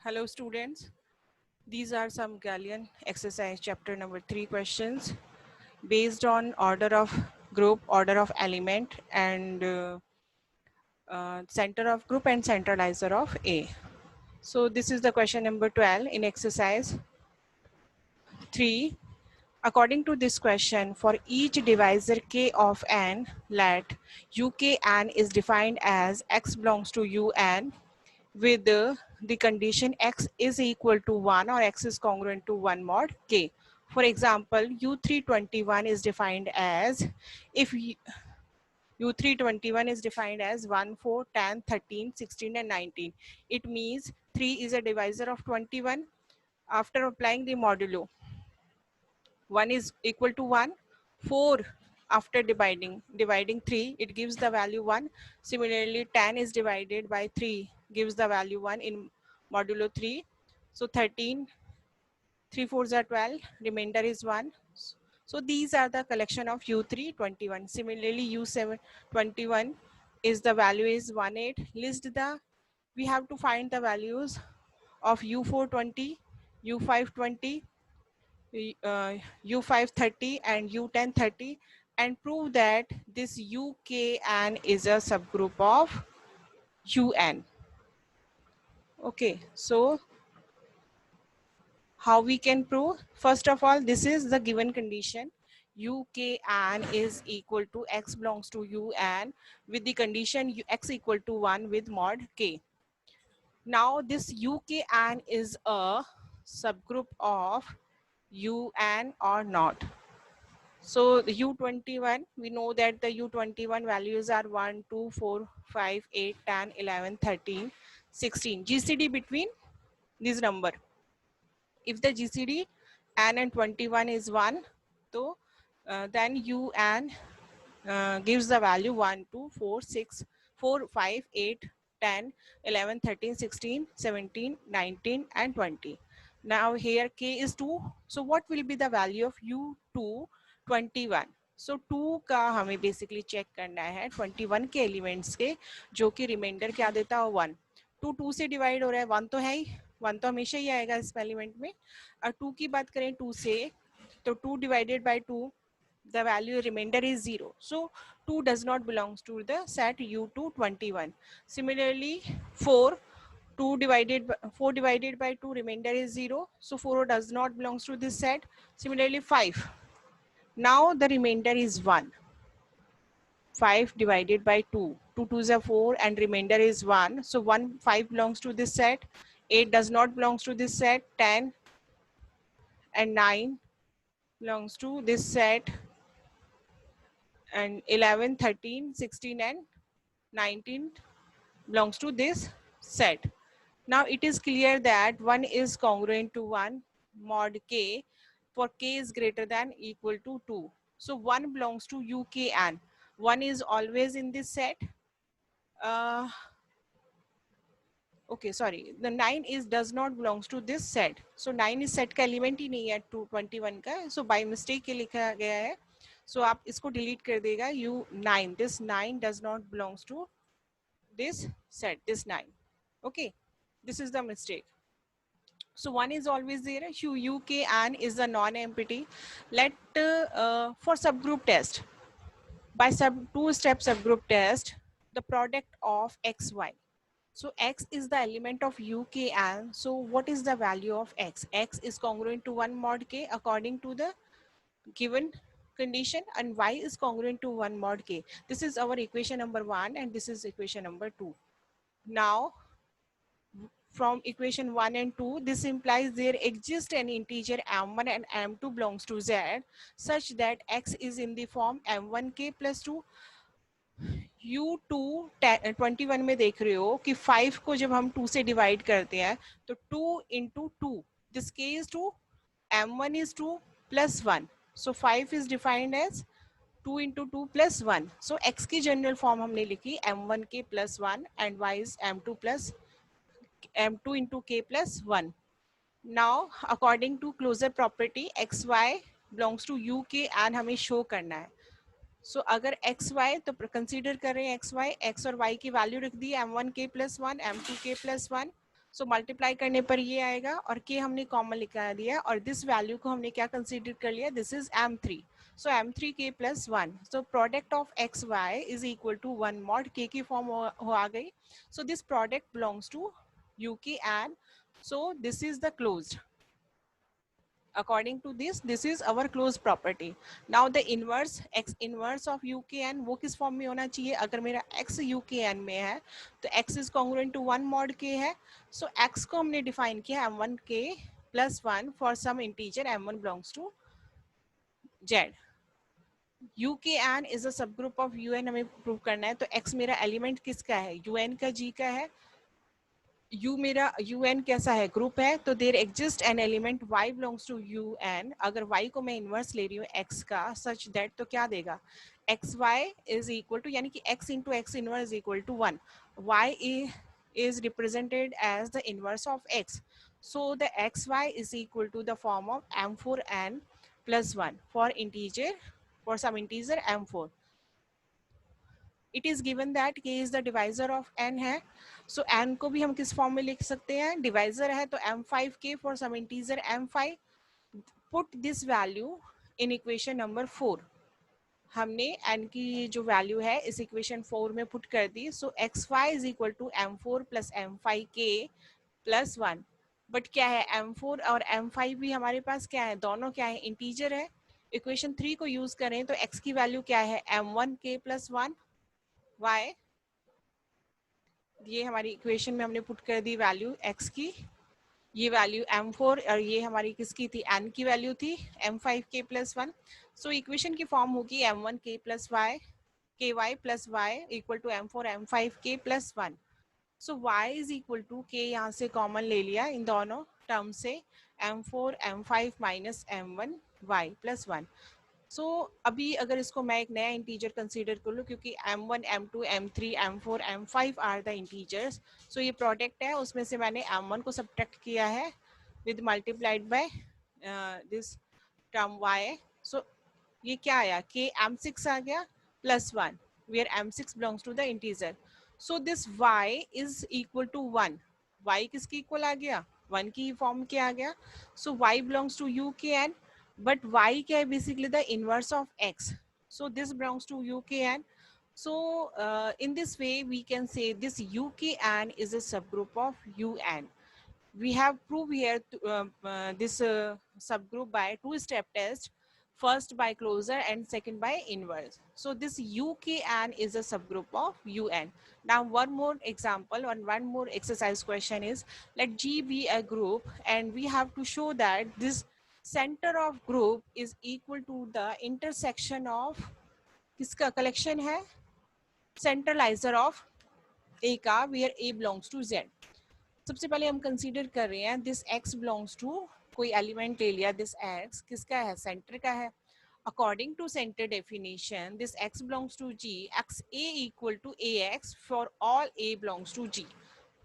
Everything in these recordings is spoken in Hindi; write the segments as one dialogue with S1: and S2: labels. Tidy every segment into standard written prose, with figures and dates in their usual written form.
S1: Hello students, these are some Gallian exercise chapter number 3 questions based on order of group, order of element and center of group and centralizer of A. So this is the question number 12 in exercise 3. According to this question, for each divisor k of n, let ukn is defined as x belongs to un with the condition x is equal to 1 or x is congruent to 1 mod k. For example, U321 is defined as if U321 is defined as 1, 4, 10, 13, 16 and 19. It means 3 is a divisor of 21. After applying the modulo, 1 is equal to 1, 4 after dividing 3 it gives the value 1. Similarly 10 is divided by 3 gives the value 1 in modulo 3. So 13, 3 fours are 12, remainder is 1. So these are the collection of U321. Similarly U721 is the value is 18. List the, we have to find the values of U420, U520, U530 and U1030 and prove that this UKN is a subgroup of UN. Okay, so how we can prove? First of all, this is the given condition. UKN is equal to X belongs to UN with the condition X equal to 1 with mod K. Now this UKN is a subgroup of UN or not. So the U21, we know that the U21 values are 1, 2, 4, 5, 8, 10, 11, 13, 16. GCD between this number. If the GCD n and 21 is 1, so then UN gives the value 1, 2, 4, 6, 4, 5, 8, 10, 11, 13, 16, 17, 19 and 20. Now here k is 2. So what will be the value of U2 21? सो 2 का हमें बेसिकली चेक करना है 21 के एलिमेंट्स के जो कि रिमाइंडर क्या देता है 1. 2 से डिवाइड हो रहा है 1 तो है ही 1 तो हमेशा ही आएगा इस एलिमेंट में. और 2 की बात करें 2 से तो 2 divided by 2 the value remainder is 0. So 2 does not belongs to the set U221. Similarly 4 4 divided by 2 remainder is 0. So 4 does not belongs to this set. Similarly 5. Now the remainder is 1. 5 divided by 2. 2 2s are 4 and remainder is 1. So 5 belongs to this set. 8 does not belongs to this set. 10 and 9 belongs to this set. And 11, 13, 16 and 19 belongs to this set. Now it is clear that 1 is congruent to 1 mod k for k is greater than equal to 2. So 1 belongs to UKN. 1 is always in this set. Uh, okay, sorry. The 9 is does not belongs to this set. So 9 is set का element ही नहीं है 221 का. So by mistake ये लिखा गया है. So आप इसको delete कर देगा. U9. This 9 does not belongs to this set. This 9. Okay. This is the mistake. So 1 is always there. UKN is a non-empty. Let for subgroup test. By two-step subgroup test, the product of XY. So X is the element of UKN. So what is the value of X? X is congruent to 1 mod K according to the given condition and Y is congruent to 1 mod K. This is our equation number 1 and this is equation number 2. Now from equation 1 and 2, this implies there exists an integer m1 and m2 belongs to z such that x is in the form m1k plus 2. U2 21 में देख रहे हो कि 5 को जब हम 2 से डिवाइड करते हैं तो 2 into 2 this k is 2 m1 is 2 plus 1 so 5 is defined as 2 into 2 plus 1 so x की जनरल फॉर्म हमने लिखी m1k plus 1 and y is m2 plus m2 into k plus 1. Now according to closure property xy belongs to uk and हमें show करना है. So अगर xy तो consider कर रहे हैं xy x और y की वैल्यू रख दी m1k plus 1 m2k plus 1 so multiply करने पर ये आएगा और k हमने कॉमन निकाल दिया और दिस वैल्यू को हमने क्या कंसीडर कर लिया, this is m3. So m3k plus 1. So product of x y is equal to 1 mod k की फॉर्म हो आ गई. So this product belongs to uk and so this is the closed. According to this is our closed property. Now the inverse x inverse of ukn वो किस फॉर्म में होना चाहिए, अगर मेरा x ukn में है तो x is congruent to 1 mod k है. So x को हमने डिफाइन किया m1k plus 1 for some integer m1 belongs to z. ukn is a subgroup of un हमें प्रूव करना है. तो x मेरा एलिमेंट किसका है, un का g का है. u मेरा un कैसा है, ग्रुप है. तो there exist an element y belongs to un. अगर y को मैं इनवर्स ले रही हूँ x का सच दैट तो क्या देगा, x y is equal to यानी कि x into x inverse is equal to 1. y is represented as the inverse of x. So the xy is equal to the form of m4n plus 1 for integer, for some integer m4. It is given that k is the divisor of n है. So n को भी हम किस फॉर्म में लिख सकते हैं, डिवाइजर है तो m5k for some integer m5. Put this value in equation number 4. हमने n की जो वैल्यू है इस इक्वेशन 4 में पुट कर दी. So xy is equal to m4 plus m5k plus 1. But क्या है, m4 और m5 भी हमारे पास क्या है, दोनों क्या है, इंटीजर है. इक्वेशन 3 को यूज करें तो x की वैल्यू क्या है, m1k प्लस 1 y. ये हमारी इक्वेशन में हमने पुट कर दी वैल्यू x की. ये वैल्यू m4 और ये हमारी किसकी थी, n की वैल्यू थी m5k प्लस 1. सो इक्वेशन की फॉर्म होगी m1k plus y ky plus y equal to m4 m5k plus 1. So y is equal to k यहाँ से कॉमन ले लिया इन दोनों टर्म से, m4 m5 minus m1 y plus 1. सो अभी अगर इसको मैं एक नया इंटीजर कंसीडर कर लूँ, क्योंकि m1 m2 m3 m4 m5 are the integers. सो ये प्रोडक्ट है, उसमें से मैंने m1 को सब्ट्रैक्ट किया है with multiplied by this term y. So ये क्या आया, k m6 आ गया plus 1 where m6 belongs to the integer. So this y is equal to 1. y किसकी इक्वल आ गया, 1 की फॉर्म क्या आ गया. So y belongs to ukn. But y क्या है, basically the inverse of x. So this belongs to ukn. So in this way we can say this ukn is a subgroup of un. We have proved here this subgroup by two-step test, first by closure and second by inverse. So this ukn is a subgroup of un. Now one more example and one more exercise question is, let G be a group and we have to show that this center of group is equal to the intersection of किसका कलेक्शन है, सेंट्रलाइजर ऑफ ए का where A belongs to Z. सबसे पहले हम कंसीडर कर रहे हैं दिस x बिलोंग्स टू, कोई एलिमेंट ले लिया, दिस x किसका है, सेंटर का है. According to centre definition this x belongs to g, x a equal to ax for all a belongs to g.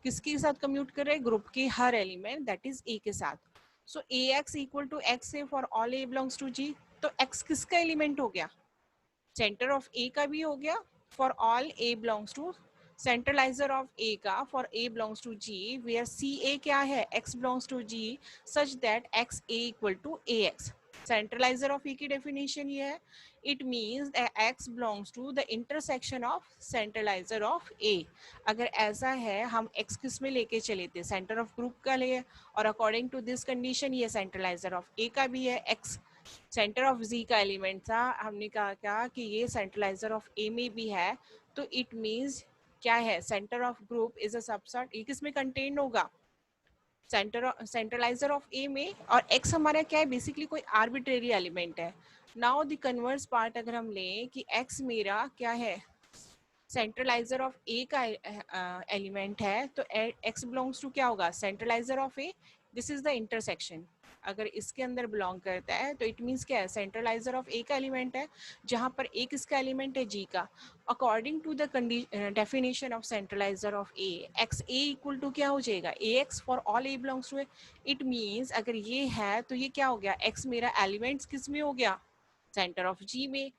S1: किसके साथ कम्यूट कर रहे हैं, ग्रुप के हर एलिमेंट दैट इज a के साथ. So ax equal to x a for all a belongs to g. तो x किसका एलिमेंट हो गया, सेंटर ऑफ a का भी हो गया for all a belongs to, centraliser of a का for a belongs to g where ca क्या है, x belongs to g such that x a equal to ax. Centraliser of a की डेफिनेशन ये है, it means x belongs to the intersection of centraliser of a. अगर ऐसा है हम x किस में लेके चले थे, सेंटर ऑफ ग्रुप का लिए, और अकॉर्डिंग टू दिस कंडीशन ये सेंट्रलाइजर ऑफ a का भी है, x सेंटर ऑफ z का एलिमेंट था, हमने कहा क्या कि ये सेंट्रलाइजर ऑफ a में भी है. तो इट मीन्स क्या है, centre of group is a subset, ये किस में कंटेन होगा, सेंट्रलाइजर ऑफ ए में. और x हमारा क्या है, बेसिकली कोई आर्बिट्रेरी एलिमेंट है. नाउ द कन्वर्स पार्ट अगर हम लें कि x मेरा क्या है, सेंट्रलाइजर ऑफ ए का एलिमेंट है, तो x बिलोंग्स टू क्या होगा, centraliser of a. This is the intersection, अगर इसके अंदर बिलोंग करता है तो इट मीन्स क्या है, सेंट्रलाइजर ऑफ ए का एलिमेंट है, जहां पर ए किसका एलिमेंट है, जी का. According to the definition of centraliser of a, x a equal to क्या हो जाएगा, a x for all a belongs to a. It means अगर ये है तो ये क्या हो गया, एक्स मेरा एलिमेंट्स किस में हो गया, सेंटर ऑफ जी में.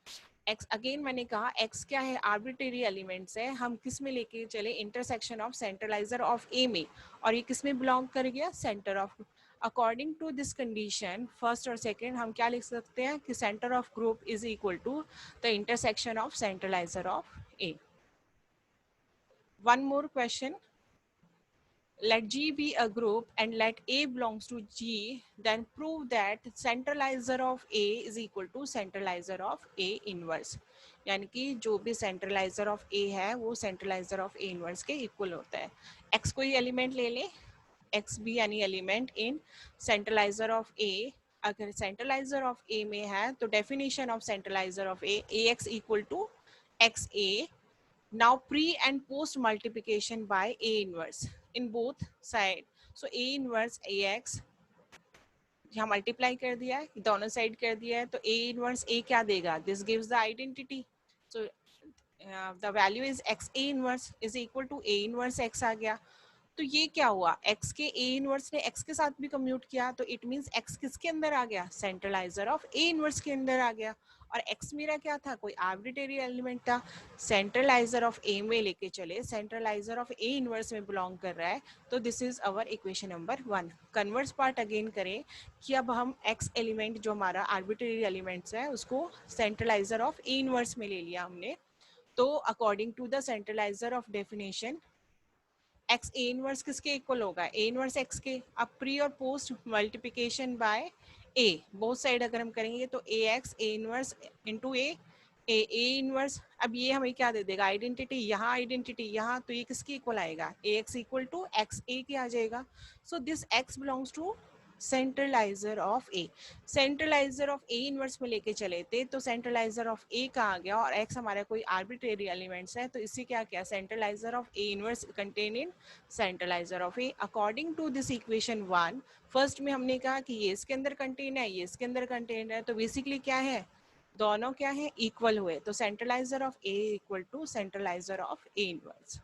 S1: एक्स अगेन मैंने कहा एक्स क्या है, आर्बिट्रेरी एलिमेंट्स है, हम किस में लेके चले, intersection of centraliser of a में, और ये किस में बिलोंग कर गया, centre of. According to this condition first और सेकंड हम क्या लिख सकते हैं कि centre of group is equal to the intersection of centraliser of a. One more question, let G be a group and let A belongs to G, then prove that centralizer of A is equal to centralizer of A inverse। यानी कि जो भी centralizer of A है वो centralizer of A inverse के equal होता है। X कोई element ले ले, X भी any element in centralizer of A, अगर centralizer of A में है तो definition of centralizer of A, AX equal to XA। now pre and post multiplication by A inverse in both side, so A inverse AX यहाँ मल्टीप्लाई कर दिया है, दोनों साइड कर दिया है, तो A इनवर्स A क्या देगा, this gives the identity, so the value is x a inverse is equal to a inverse x आ गया। तो ये क्या हुआ, x के a इनवर्स ने x के साथ भी कम्यूट किया, तो इट मींस x किसके अंदर आ गया, सेंट्रलाइजर ऑफ a इनवर्स के अंदर आ गया। और x मेरा क्या था, कोई आर्बिट्रेरी एलिमेंट था, सेंट्रलाइजर ऑफ a में लेके चले, सेंट्रलाइजर ऑफ a इनवर्स में बिलोंग कर रहा है, तो this is our equation number 1। Converse part again करें कि अब हम x एलिमेंट जो हमारा आर्बिट्रेरी एलिमेंट्स है उसको सेंट्रलाइजर ऑफ a इनवर्स में ले लिया हमने, तो according to the centraliser of definition x a inverse किसके इक्वल होगा, ए इनवर्स एक्स के। अब प्री और post multiplication by a, both side अगर हम करेंगे तो a x a inverse into a, a inverse. अब ये हमें क्या दे देगा, आइडेंटिटी, यहाँ आइडेंटिटी यहाँ, तो ये किसके इक्वल आएगा, a x equal to x a के आ जाएगा। So this x belongs to centraliser of a. Centraliser of a inverse में लेके चले थे तो सेंट्रलाइजर ऑफ ए का आ गया, और एक्स हमारा कोई आर्बिट्रेरी एलिमेंट्स है, तो इसी क्या किया, centraliser of a inverse contain in centraliser of a. According to this equation 1, first में हमने कहा कि ये इसके अंदर कंटेन है, ये इसके अंदर कंटेन है, तो बेसिकली क्या है, दोनों क्या है, इक्वल हुए, तो centraliser of a equal to centraliser of a inverse.